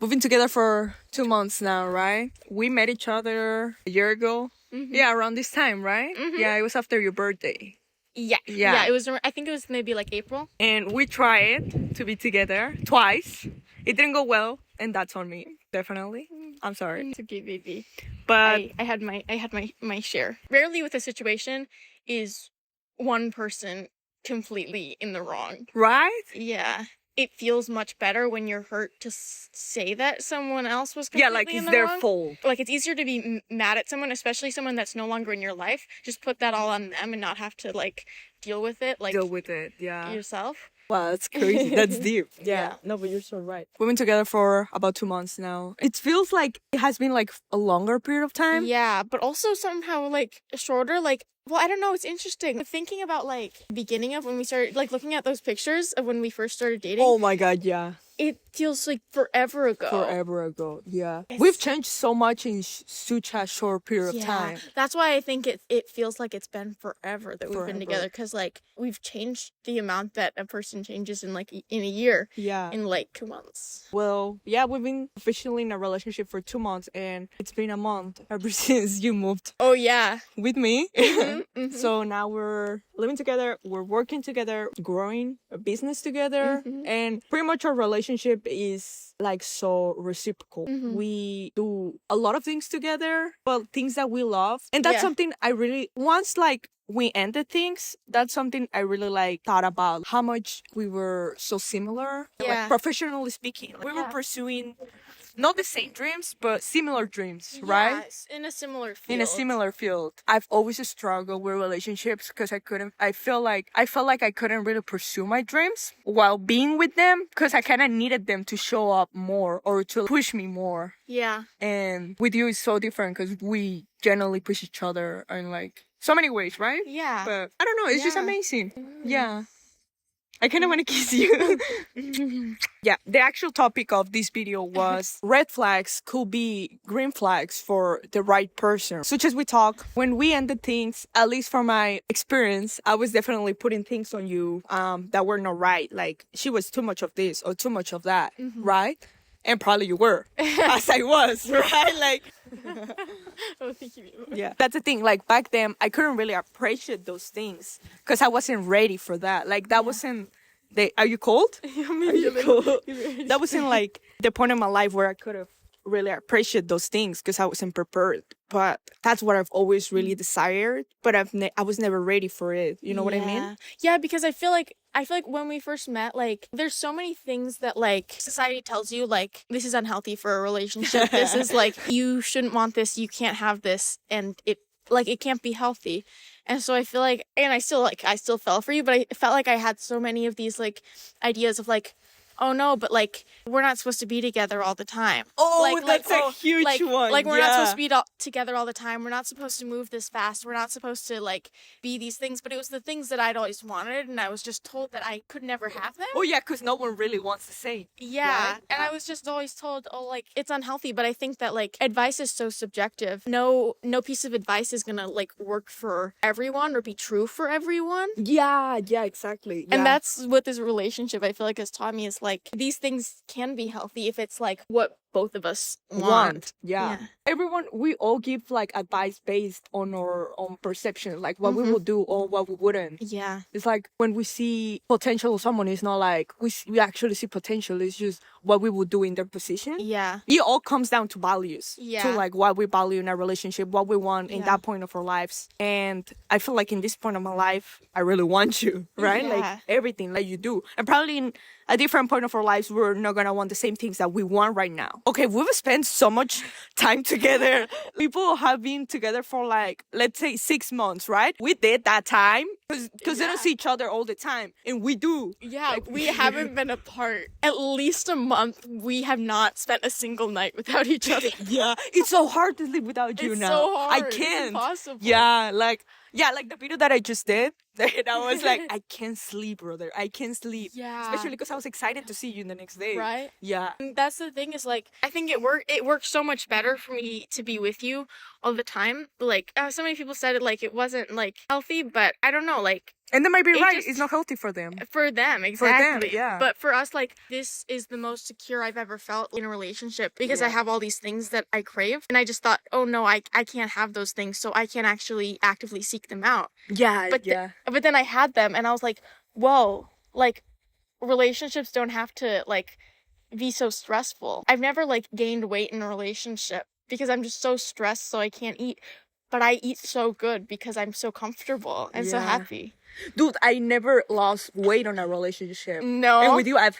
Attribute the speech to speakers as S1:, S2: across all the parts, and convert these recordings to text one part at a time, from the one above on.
S1: We've been together for 2 months now, right? We met each other a year ago. Yeah, around this time, right? Yeah, it was after your birthday.
S2: Yeah, it was, I think it was maybe like April.
S1: And we tried to be together twice. It didn't go well, and that's on me, definitely. I'm sorry.
S2: It's okay, baby.
S1: But
S2: I had my share. Rarely with a situation is one person completely in the wrong.
S1: right?
S2: Yeah. It feels much better when you're hurt to say that someone else was
S1: Yeah,
S2: completely
S1: like
S2: in
S1: it's
S2: the
S1: their
S2: wrong.
S1: fault.
S2: Like, it's easier to be mad at someone, especially someone that's no longer in your life. Just put that all on them and not have to, like, deal with it, like,
S1: Deal with it, yeah.
S2: yourself.
S1: Wow, that's crazy. That's deep.
S2: Yeah.
S1: No, but you're so right. We've been together for about 2 months now. It feels like it has been like a longer period of time.
S2: Yeah, but also somehow, like, shorter, like, well, I don't know, it's interesting. Thinking about, like, the beginning of when we started, like, looking at those pictures of when we first started dating,
S1: Oh my god, yeah.
S2: it feels like forever ago.
S1: Forever ago, yeah.
S2: It's-
S1: We've changed so much in such a short period of time.
S2: That's why I think it feels like it's been forever that we've
S1: Forever.
S2: been together, because, like, we've changed the amount that a person changes in, like, in a year,
S1: Yeah.
S2: in, like, 2 months.
S1: Well, yeah, we've been officially in a relationship for 2 months, and it's been a month ever since you moved
S2: Oh, yeah.
S1: with me.
S2: Mhm.
S1: So now we're living together, we're working together, growing a business together, and pretty much our relationship is like so reciprocal. We do a lot of things together, but things that we love. And that's
S2: Yeah.
S1: something I really, once like we ended things, that's something I really like thought about, how much we were so similar.
S2: Yeah.
S1: Like, professionally speaking, we were
S2: Yeah.
S1: pursuing not the same dreams, but similar dreams, right?
S2: Yes, in a similar field.
S1: In a similar field. I've always struggled with relationships because I felt like I couldn't really pursue my dreams while being with them, because I kind of needed them to show up more or to push me more.
S2: Yeah.
S1: And with you, it's so different because we generally push each other in like so many ways, right?
S2: Yeah.
S1: But I don't know, it's just
S2: Yeah.
S1: amazing. Yeah. I kind of want to kiss you. Yeah, the actual topic of this video was red flags could be green flags for the right person. Such as we talk, when we ended things, at least from my experience, I was definitely putting things on you that were not right. Like, she was too much of this or too much of that, right? And probably you were, as I was, right? Like,
S2: Oh, thank you.
S1: yeah, that's the thing. Like, back then, I couldn't really appreciate those things because I wasn't ready for that. Like, that wasn't the. Are you cold? Are you cold? That wasn't like the point in my life where I could have really appreciated those things because I wasn't prepared. But that's what I've always really desired. But I was never ready for it. You know what I mean?
S2: Yeah, because I feel like when we first met, like, there's so many things that, like, society tells you, like, this is unhealthy for a relationship. This is, like, you shouldn't want this, you can't have this, and it can't be healthy. And so I feel like, and I still fell for you, but I felt like I had so many of these, like, ideas of, like, oh no, but, like, we're not supposed to be together all the time.
S1: Oh, that's a huge one.
S2: Like, we're not supposed to be together all the time. We're not supposed to move this fast. We're not supposed to, like, be these things. But it was the things that I'd always wanted, and I was just told that I could never have them.
S1: Oh, yeah, because no one really wants to say.
S2: Yeah,
S1: right?
S2: and I was just always told, oh, like, it's unhealthy. But I think that, like, advice is so subjective. No piece of advice is gonna, like, work for everyone or be true for everyone.
S1: Yeah, exactly.
S2: And that's what this relationship, I feel like, has taught me, is, like, these things can be healthy if it's, like, what both of us want.
S1: Yeah. Everyone, we all give like advice based on our own perception, like what we will do or what we wouldn't.
S2: Yeah.
S1: It's like when we see potential of someone, it's not like we actually see potential. It's just what we would do in their position.
S2: Yeah.
S1: It all comes down to values.
S2: Yeah.
S1: To like what we value in a relationship, what we want in that point of our lives. And I feel like in this point of my life, I really want you, right?
S2: Yeah.
S1: Like everything that you do. And probably in a different point of our lives, we're not gonna want the same things that we want right now. Okay, we've spent so much time together. People have been together for like, let's say 6 months, right? We did that time because they don't see each other all the time. And we do.
S2: Yeah,
S1: Like,
S2: we haven't been apart at least a month. We have not spent a single night without each other.
S1: Yeah, it's so hard to live without you
S2: It's
S1: now.
S2: so hard.
S1: I
S2: It's
S1: can't.
S2: impossible.
S1: Yeah, like the video that I just did. And I was like, I can't sleep, brother. I can't sleep.
S2: Yeah.
S1: Especially because I was excited to see you the next day.
S2: Right?
S1: Yeah.
S2: And that's the thing, is like, I think it worked so much better for me to be with you all the time. Like, so many people said it, like, it wasn't like healthy, but I don't know, like,
S1: And they might be
S2: It
S1: right.
S2: just-
S1: It's not healthy for them.
S2: For them, exactly.
S1: yeah.
S2: But for us, like, this is the most secure I've ever felt in a relationship because I
S1: Yeah.
S2: have all these things that I crave. And I just thought, oh no, I can't have those things. So I can't actually actively seek them out.
S1: Yeah,
S2: But but then I had them and I was like, whoa, like, relationships don't have to, like, be so stressful. I've never, like, gained weight in a relationship because I'm just so stressed so I can't eat. But I eat so good because I'm so comfortable and so
S1: Yeah.
S2: happy.
S1: Dude, I never lost weight on a relationship.
S2: No.
S1: And with you, I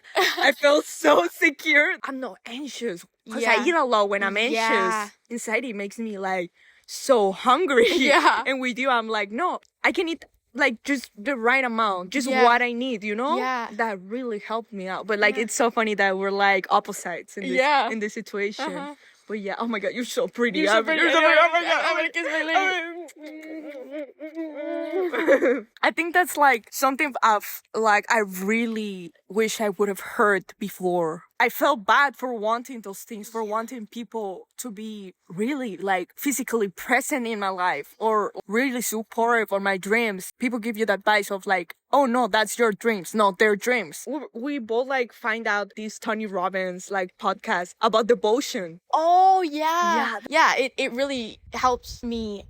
S1: felt so secure. I'm not anxious because I
S2: Yeah.
S1: eat a lot when I'm anxious.
S2: Yeah.
S1: Anxiety makes me like so hungry.
S2: Yeah.
S1: And with you, I'm like, no, I can eat like just the right amount, just
S2: Yeah.
S1: what I need, you know?
S2: Yeah.
S1: That really helped me out. But like,
S2: Yeah.
S1: it's so funny that we're like opposites in this,
S2: Yeah.
S1: in this situation.
S2: Uh-huh.
S1: But yeah, oh my god, you're so pretty.
S2: You're so pretty.
S1: You're so pretty. Oh my god,
S2: I'm gonna kiss my lady.
S1: I think that's like something I really wish I would have heard before. I felt bad for wanting those things, for wanting people to be really like physically present in my life or really supportive on my dreams. People give you the advice of like, oh no, that's your dreams, not their dreams. We both like find out these Tony Robbins like podcasts about devotion.
S2: Oh yeah. Yeah, it really helps me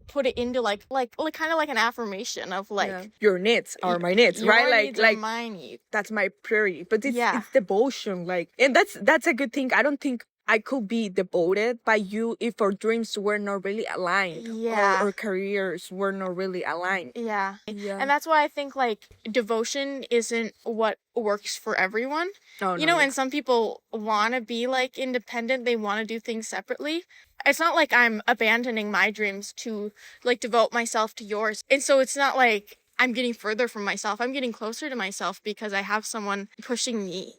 S2: put it into like kind of like an affirmation of like
S1: your needs are my needs,
S2: your
S1: right?
S2: needs are my needs.
S1: That's my priority. But it's
S2: Yeah.
S1: it's devotion, like, and that's a good thing. I don't think I could be devoted by you if our dreams were not really aligned.
S2: Yeah.
S1: Or our careers were not really aligned.
S2: Yeah.
S1: Yeah.
S2: And that's why I think like devotion isn't what works for everyone.
S1: Oh,
S2: You know, and some people want to be like independent, they want to do things separately. It's not like I'm abandoning my dreams to like devote myself to yours. And so it's not like I'm getting further from myself. I'm getting closer to myself because I have someone pushing me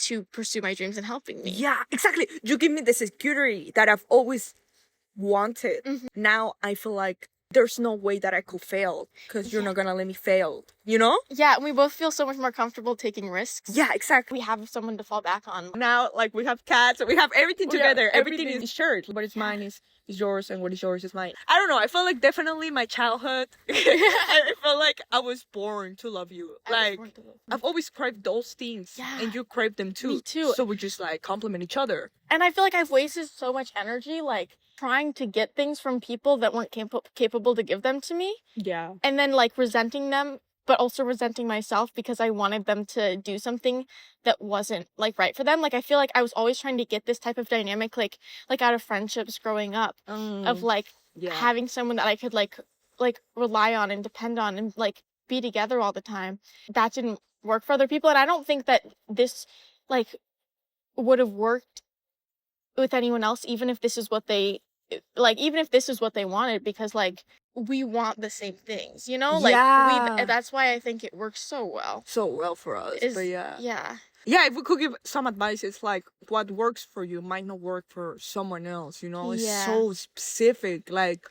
S2: to pursue my dreams and helping me.
S1: Yeah, exactly. You give me the security that I've always wanted.
S2: Mm-hmm.
S1: Now I feel like there's no way that I could fail because you're not gonna let me fail. You know?
S2: Yeah, and we both feel so much more comfortable taking risks.
S1: Yeah, exactly.
S2: We have someone to fall back on.
S1: Now, like, we have cats, we have everything
S2: Yeah,
S1: together. Everything
S2: everything.
S1: is shared. What is mine is yours, and what is yours is mine. I don't know. I feel like definitely my childhood. I felt like I was born to love you. Like, I've always craved those things,
S2: Yeah.
S1: and you crave them too.
S2: Me too.
S1: So we just like complement each other.
S2: And I feel like I've wasted so much energy, like, trying to get things from people that weren't capable to give them to me.
S1: Yeah.
S2: And then, like, resenting them, but also resenting myself because I wanted them to do something that wasn't, like, right for them. Like, I feel like I was always trying to get this type of dynamic, like out of friendships growing up, of, like, having someone that I could, like, rely on and depend on and, like, be together all the time. That didn't work for other people. And I don't think that this, like, would have worked with anyone else, even if this is what they wanted, because like we want the same things, you know, like that's why I think it works so well
S1: For us. But
S2: yeah
S1: if we could give some advice, it's like what works for you might not work for someone else, you know. It's so specific, like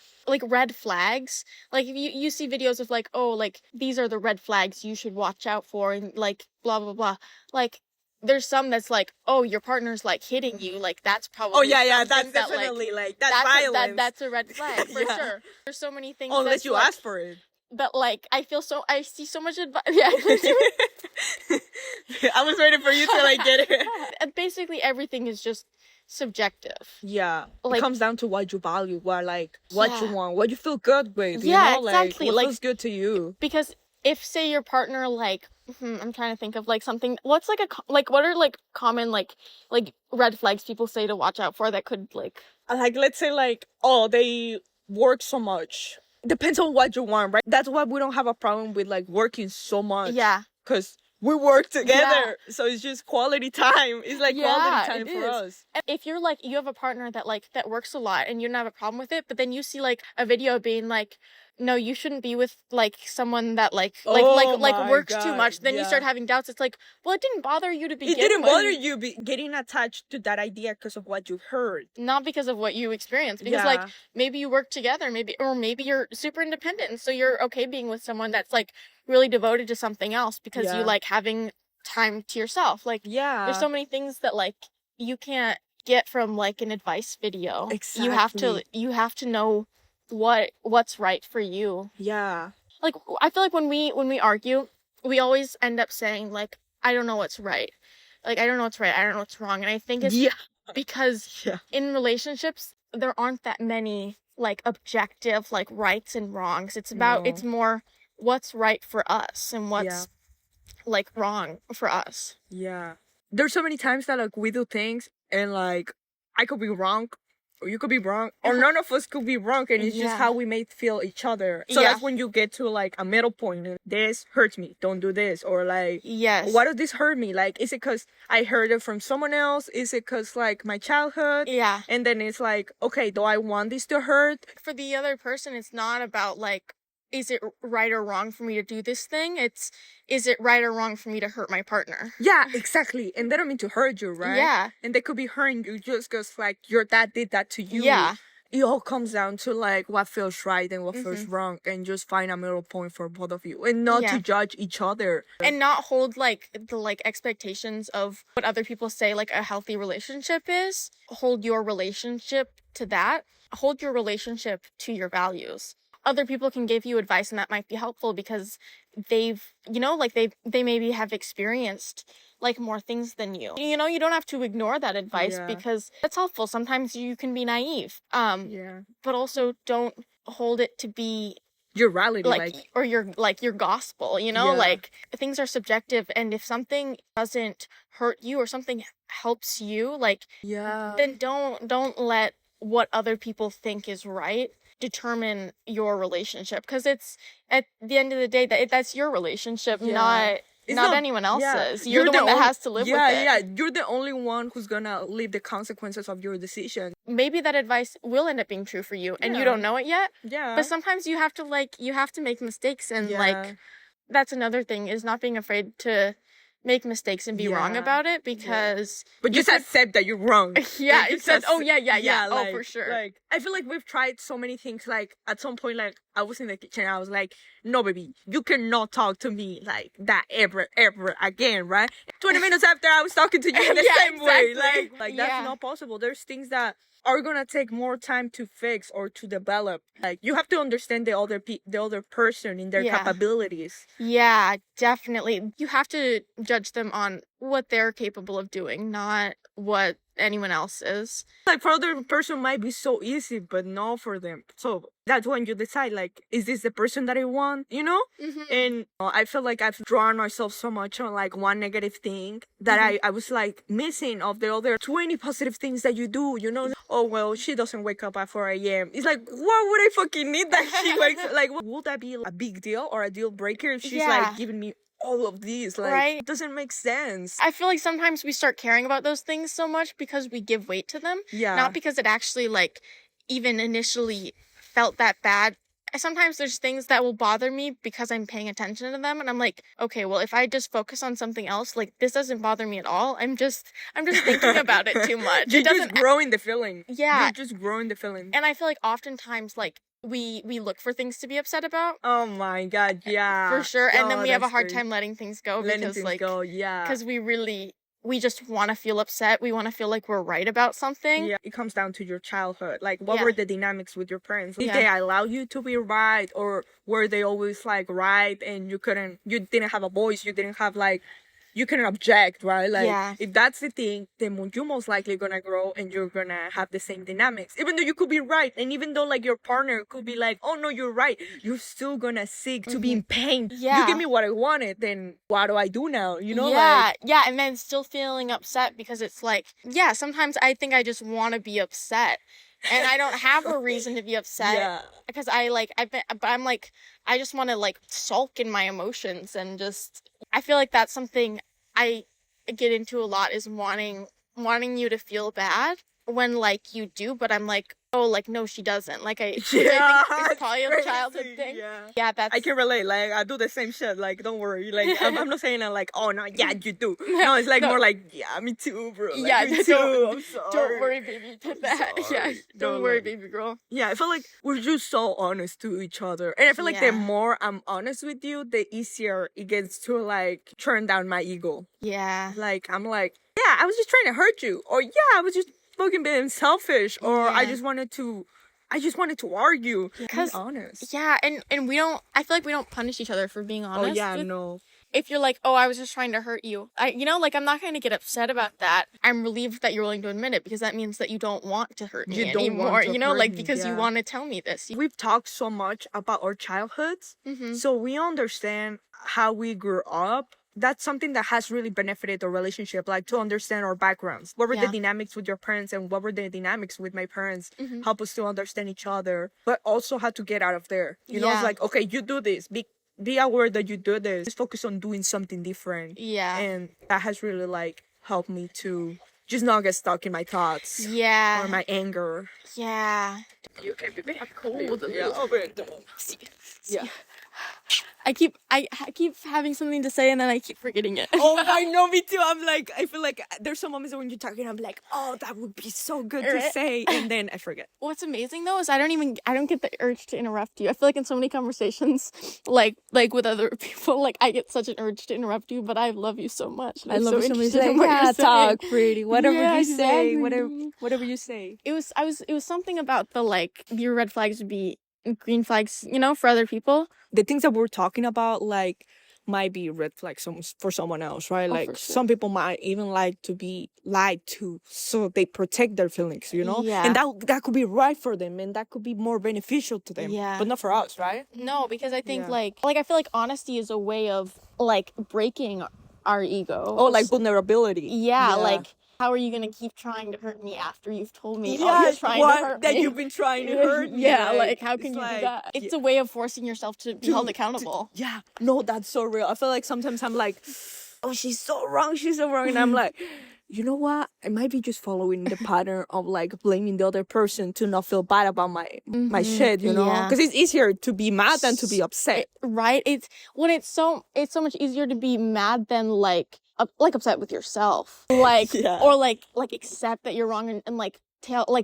S2: red flags. Like if you see videos of like, oh, like these are the red flags you should watch out for, and like blah blah blah, like there's some that's like, oh, your partner's like hitting you, like that's probably
S1: that's
S2: that,
S1: definitely like that's violence.
S2: That's a red flag for sure. There's so many things
S1: unless you
S2: like,
S1: ask for it.
S2: But like I see so much advice. Yeah.
S1: I was waiting for you to like get it.
S2: And basically everything is just subjective.
S1: Yeah,
S2: like,
S1: it comes down to what you value, what you want, what you feel good with.
S2: Yeah,
S1: you know?
S2: exactly.
S1: Like, what feels good to you.
S2: Because if say your partner like, I'm trying to think of like something. What's like what are like common like red flags people say to watch out for that could like
S1: let's say like, oh, they work so much. Depends on what you want, right? That's why we don't have a problem with like working so much.
S2: Yeah.
S1: Because we work together. Yeah. So it's just quality time. It's like quality time for us.
S2: If you're like, you have a partner that works a lot and you don't have a problem with it, but then you see like a video being like, no, you shouldn't be with like someone that like works too much. Then you start having doubts. It's like, well, it didn't bother you to begin with.
S1: It didn't bother you getting attached to that idea because of what you've heard.
S2: Not because of what you experienced. Because like maybe you work together, maybe you're super independent, and so you're okay being with someone that's like really devoted to something else because you like having time to yourself. Like there's so many things that like you can't get from like an advice video.
S1: Exactly.
S2: You have to know what's right for you.
S1: Yeah.
S2: like, I feel like when we argue, we always end up saying, like, I don't know what's right. Like, I don't know what's right. I don't know what's wrong. And I think it's because in relationships, there aren't that many, like, objective, like, rights and wrongs. It's about, it's more what's right for us and what's, like, wrong for us.
S1: Yeah. There's so many times that, like, we do things and, like, I could be wrong or you could be wrong or none of us could be wrong, and it's just how we may feel each other. So that's when you get to, like, a middle point. This hurts me, don't do this. Or, like, why does this hurt me? Like, is it because I heard it from someone else? Is it because, like, my childhood? And then it's like, okay, do I want this to hurt?
S2: For the other person, it's not about, like, is it right or wrong for me to do this thing? It's, is it right or wrong for me to hurt my partner?
S1: Yeah, exactly. And they don't mean to hurt you, right?
S2: Yeah.
S1: And they could be hurting you just because, like, your dad did that to you.
S2: Yeah.
S1: It all comes down to, like, what feels right and what feels wrong, and just find a middle point for both of you, and not to judge each other.
S2: And not hold, like, the, like, expectations of what other people say, like, a healthy relationship is. Hold your relationship to that. Hold your relationship to your values. Other people can give you advice, and that might be helpful because they've, you know, like, they maybe have experienced, like, more things than you. You know, you don't have to ignore that advice because it's helpful. Sometimes you can be naive. But also don't hold it to be
S1: your reality, like,
S2: or your, like, your gospel, you know? Like, things are subjective, and if something doesn't hurt you or something helps you, like, then don't let what other people think is right determine your relationship, because it's at the end of the day that's your relationship, not anyone else's. You're the one that has to live with it.
S1: You're the only one who's gonna live the consequences of your decision.
S2: Maybe that advice will end up being true for you, and you don't know it yet. But sometimes you have to make mistakes, and like, that's another thing, is not being afraid to make mistakes and be wrong about it, because
S1: but just accept that you're wrong.
S2: It says, like, for sure.
S1: Like, I feel like we've tried so many things. Like, at some point, like, I was in the kitchen, I was like, no, baby, you cannot talk to me like that ever again, right? 20 minutes after, I was talking to you in the same way. Like that's not possible. There's things that are gonna take more time to fix or to develop. Like, you have to understand the other person in their capabilities.
S2: Yeah, definitely. You have to judge them on what they're capable of doing, not what anyone else is.
S1: Like, for other person might be so easy, but not for them. So that's when you decide, like, is this the person that I want, you know? And I feel like I've drawn myself so much on, like, one negative thing that I was, like, missing of the other 20 positive things that you do, you know? Oh, well, she doesn't wake up at 4 a.m. It's like, why would I fucking need that she wakes up? Like, would that be a big deal or a deal breaker if she's, like, giving me all of these? Like, it doesn't make sense.
S2: I feel like sometimes we start caring about those things so much because we give weight to them. Not because it actually, like, even initially felt that bad. Sometimes there's things that will bother me because I'm paying attention to them, and I'm like, okay, well, if I just focus on something else, like, this doesn't bother me at all. I'm just thinking about it too much.
S1: You're just growing the feeling.
S2: Yeah.
S1: You're just growing the feeling.
S2: And I feel like oftentimes, like, we look for things to be upset about.
S1: Oh my God, yeah.
S2: For sure. And then we have a hard time letting things go because we just want to feel upset. We want to feel like we're right about something.
S1: Yeah, it comes down to your childhood. Like, what were the dynamics with your parents? Did they allow you to be right, or were they always, like, right and you didn't have a voice, you didn't have, like, you couldn't object, right? Like, if that's the thing, then you're most likely gonna grow and you're gonna have the same dynamics. Even though you could be right, and even though, like, your partner could be like, oh no, you're right, you're still gonna seek to be in pain. You give me what I wanted, then what do I do now? You know?
S2: And then still feeling upset because it's like, sometimes I think I just want to be upset. And I don't have a reason to be upset because I'm like, I just want to, like, sulk in my emotions, and just, I feel like that's something I get into a lot, is wanting you to feel bad when, like, you do, but I'm like, oh, like, no, she doesn't. Like, I think it's probably a childhood thing. Yeah, that's...
S1: I can relate. Like, I do the same shit. Like, don't worry. Like, I'm not saying that, like, oh, no, you do. No, it's, like, more like, me too, bro. Like, me too. I'm sorry.
S2: Don't worry, baby. Take that. Don't worry, baby girl.
S1: Yeah, I feel like we're just so honest to each other. And I feel like the more I'm honest with you, the easier it gets to, like, turn down my ego.
S2: Yeah.
S1: Like, I'm like, I was just trying to hurt you. Or, I was just fucking being selfish, or I just wanted to I just wanted to argue. Be
S2: 'Cause-
S1: honest.
S2: Yeah, and we don't. I feel like we don't punish each other for being honest.
S1: Oh yeah,
S2: with-
S1: no.
S2: If you're like, oh, I was just trying to hurt you, like I'm not going to get upset about that. I'm relieved that you're willing to admit it because that means that you don't want to hurt me
S1: You don't
S2: anymore.
S1: want to hurt
S2: Like
S1: me,
S2: because you
S1: yeah.
S2: want to tell me this.
S1: We've talked so much about our childhoods,
S2: Mm-hmm.
S1: so we understand how we grew up. That's something that has really benefited our relationship, like to understand our backgrounds. What were the
S2: Yeah.
S1: dynamics with your parents and what were the dynamics with my parents?
S2: Mhm.
S1: Help us to understand each other, but also how to get out of there. You know, it's
S2: Yeah.
S1: like, okay, you do this. Be aware that you do this. Just focus on doing something different.
S2: Yeah.
S1: And that has really like helped me to just not get stuck in my thoughts
S2: Yeah.
S1: or my anger.
S2: Yeah.
S1: You okay, baby?
S2: I'm cold.
S1: Yeah, over it. Yeah.
S2: I keep having something to say and then I keep forgetting it.
S1: Oh, I know, me too. I'm like, I feel like there's some moments when you're talking, I'm like, oh, that would be so good to
S2: Right.
S1: say, and then I forget.
S2: What's amazing though is I don't get the urge to interrupt you. I feel like in so many conversations, like with other people, like I get such an urge to interrupt you, but I love you so much.
S1: I love
S2: so
S1: you so much.
S2: interested in
S1: Like,
S2: what
S1: yeah,
S2: you're saying.
S1: talk, pretty. Whatever
S2: Yeah,
S1: you say,
S2: exactly.
S1: whatever you say.
S2: It was something about the like your red flags would be green flags, for other people.
S1: The things that we're talking about, like, might be red flags for someone else, right?
S2: Oh,
S1: Like,
S2: for sure.
S1: some people might even like to be lied to, so they protect their feelings, you know?
S2: Yeah.
S1: And that could be right for them, and that could be more beneficial to them.
S2: Yeah.
S1: But not for us, right?
S2: No, because I think
S1: Yeah.
S2: like I feel like honesty is a way of like breaking our ego.
S1: Oh, like vulnerability.
S2: Yeah, like how are you gonna keep trying to hurt me after you've told me
S1: Yeah,
S2: you're trying
S1: what
S2: to hurt
S1: that
S2: me?
S1: you've been trying to hurt me.
S2: Yeah, like how
S1: it's
S2: can you
S1: like,
S2: do that? It's
S1: yeah.
S2: a way of forcing yourself to be held accountable.
S1: Yeah, no, that's so real. I feel like sometimes I'm like, oh, she's so wrong, and I'm like, you know what? I might be just following the pattern of like blaming the other person to not feel bad about my shit, you know?
S2: Yeah.
S1: Because it's easier to be mad than to be upset.
S2: Right? It's so much easier to be mad than like upset with yourself. Like
S1: Yeah.
S2: or like accept that you're wrong and like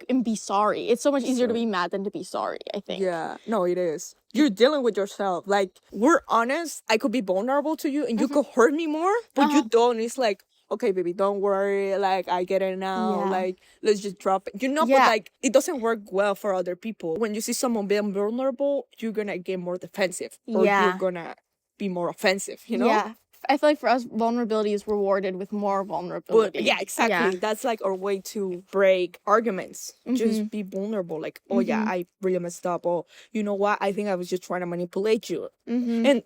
S2: and be sorry. It's so much easier to be mad than to be sorry, I think.
S1: Yeah, no, it is. You're dealing with yourself. Like, we're honest. I could be vulnerable to you and you could hurt me more, but you don't. It's like, okay, baby, don't worry. Like, I get it now.
S2: Yeah.
S1: Like, let's just drop it. But
S2: Yeah.
S1: like, it doesn't work well for other people. When you see someone being vulnerable, you're gonna get more defensive. Or
S2: Yeah.
S1: you're gonna be more offensive, you know?
S2: Yeah. I feel like for us, vulnerability is rewarded with more vulnerability.
S1: But yeah, exactly. That's like our way to break arguments. Just be vulnerable. Like, oh yeah, I really messed up. Or you know what? I think I was just trying to manipulate you. And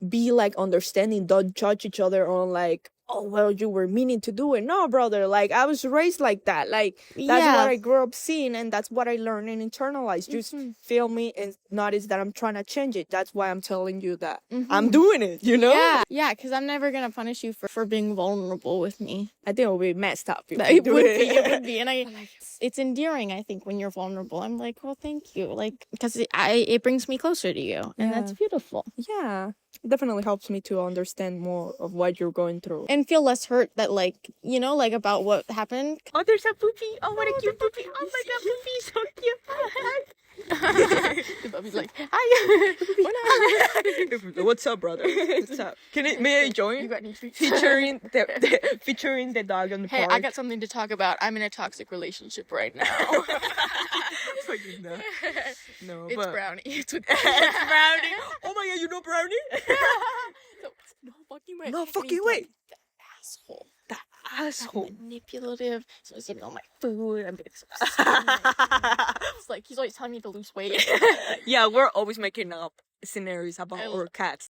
S1: be like understanding. Don't judge each other on like, oh well, you were meaning to do it. No, brother. Like, I was raised like that. Like, that's
S2: Yeah.
S1: what I grew up seeing, and that's what I learned and internalized. Just feel me and notice that I'm trying to change it. That's why I'm telling you that I'm doing it. You know?
S2: Yeah, because I'm never gonna punish you for being vulnerable with me.
S1: I think it would be messed up if
S2: It
S1: you do
S2: would be, and it's endearing. I think when you're vulnerable, I'm like, well, thank you, like because it brings me closer to you, and that's beautiful.
S1: Yeah, it definitely helps me to understand more of what you're going through.
S2: And feel less hurt that like about what happened.
S1: Oh, there's a poopy. Oh, what a cute poopy. Oh my god, poopy is so cute.
S2: The puppy's like, hi.
S1: What's up, brother? What's up? May I join?
S2: You got any treats?
S1: Featuring the dog on the
S2: Hey,
S1: park.
S2: I got something to talk about. I'm in a toxic relationship right now.
S1: Fucking no,
S2: It's
S1: but
S2: Brownie. It's with
S1: it's Brownie. Oh my god, you know Brownie?
S2: No fucking way.
S1: No
S2: And
S1: fucking
S2: he's
S1: way.
S2: like, the asshole.
S1: That asshole.
S2: Manipulative. So he's eating all my food. I'm getting so skinny. It's like he's always telling me to lose weight.
S1: Yeah, we're always making up scenarios about
S2: I
S1: our cats.